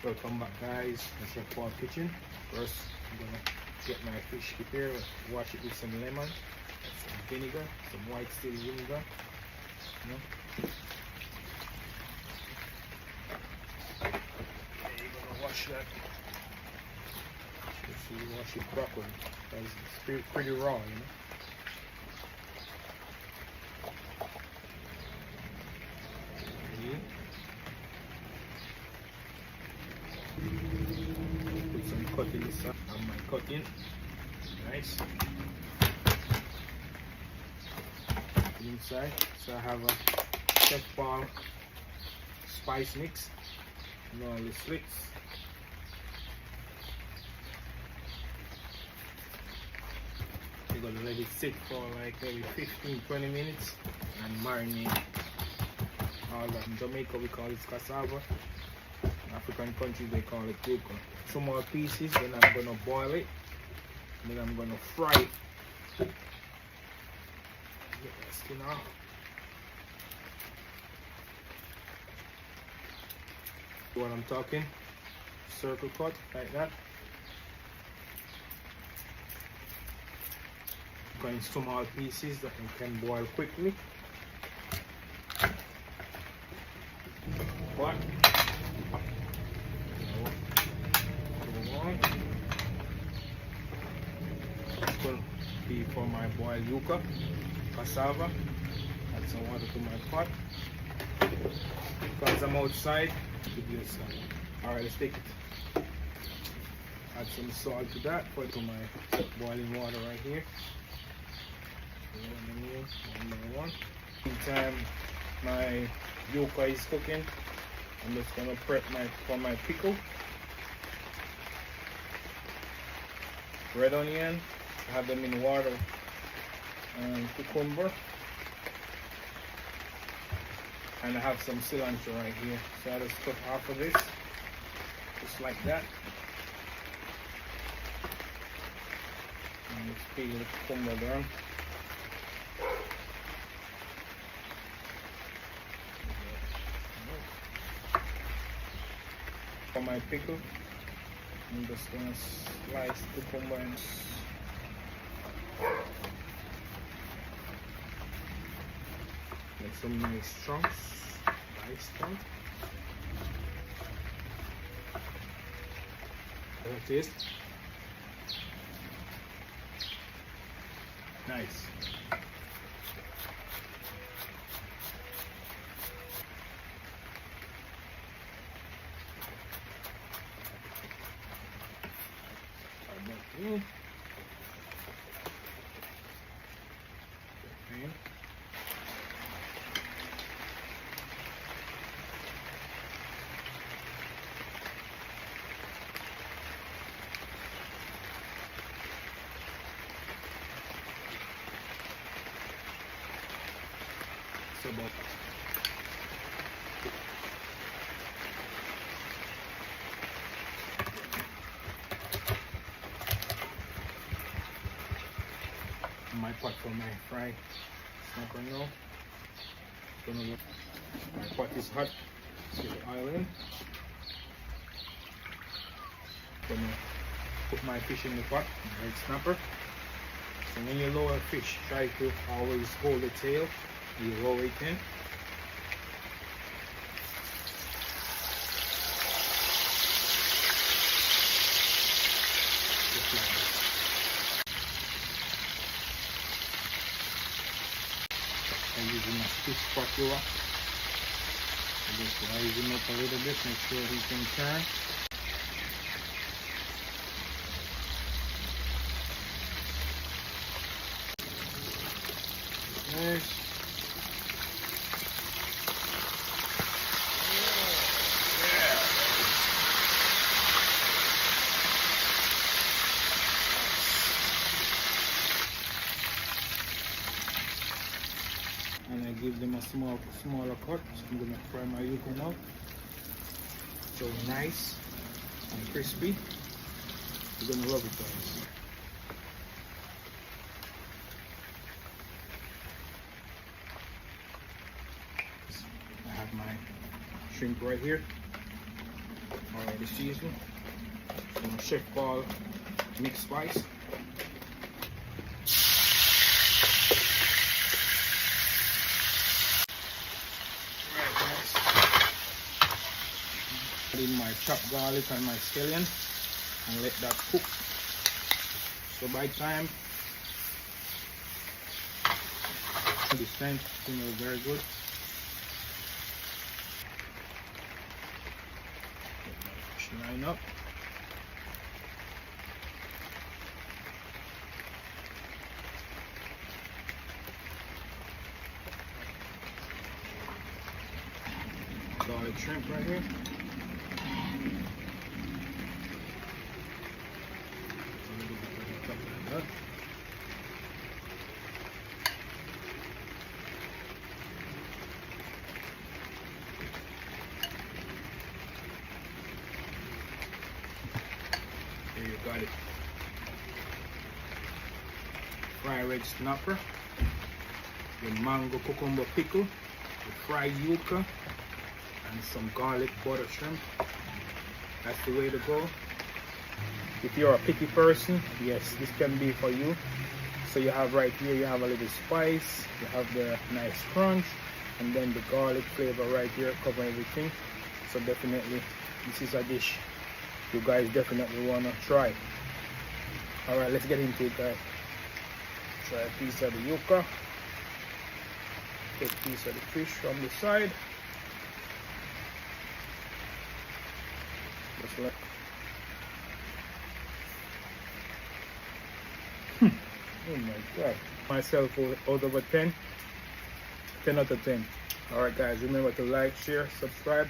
Welcome back, guys. It's your Paul kitchen. First, I'm gonna get my fish prepared. Wash it with some lemon, some vinegar, some white steel vinegar. You know. And you're gonna wash that. Make sure you wash it properly because it's pretty raw, you know. Put some cutting on my cutting. Nice. Inside, so I have a chef Paul spice mix. And all the slicks. You're gonna let it sit for like maybe 15-20 minutes and marinate all that. In Jamaica we call it cassava. In African countries they call it yucca. Some more pieces, then I'm gonna boil it. And then I'm gonna fry it. Get that skin off. What I'm talking, circle cut like that. Going small pieces that you can boil quickly. What? This will be for my boiled yucca, cassava. Add some water to my pot. Because I'm outside, give you some. Alright, let's take it. Add some salt to that. Put it to my boiling water right here. One by one. Meantime, my yucca is cooking. I'm just gonna prep for my pickle. Red onion, I have them in water, and cucumber, and I have some cilantro right here. So I just cut half of this, just like that. And just peel the cucumber down. For my pickle, I'm just gonna slice the cucumber and make some nice chunks. Nice chunks. That is nice. Okay. So about my pot for my fry snapper now. My pot is hot. Let's get the oil in. Gonna put my fish in the pot, my red snapper. So when you lower a fish, try to always hold the tail. You lower it in. Just like that. I'm using a stick spatula. Just rise him up a little bit, make sure he can turn. Nice. And I give them a smaller cut. So I'm gonna fry my yucca now. So nice and crispy. You're gonna love it, guys. I have my shrimp right here. already seasoned. Some Chef Paul mixed spice. Right, guys. Put in my chopped garlic and my scallion and let that cook. So by time this time it smells very good. Line up. Garlic shrimp right here. A little bit of the top like that. There you got it. Fried red snapper, the mango cucumber pickle, the fried yucca, and some garlic butter shrimp. That's the way to go. If you're a picky person, yes, this can be for you. So you have right here, you have a little spice, you have the nice crunch, and then the garlic flavor right here cover everything. So definitely, this is a dish you guys definitely wanna try. Alright, let's get into it, guys. Try a piece of the yucca. Take a piece of the fish from the side. Just like oh my god. Myself out of a 10. 10 out of 10. Alright guys, remember to like, share, subscribe.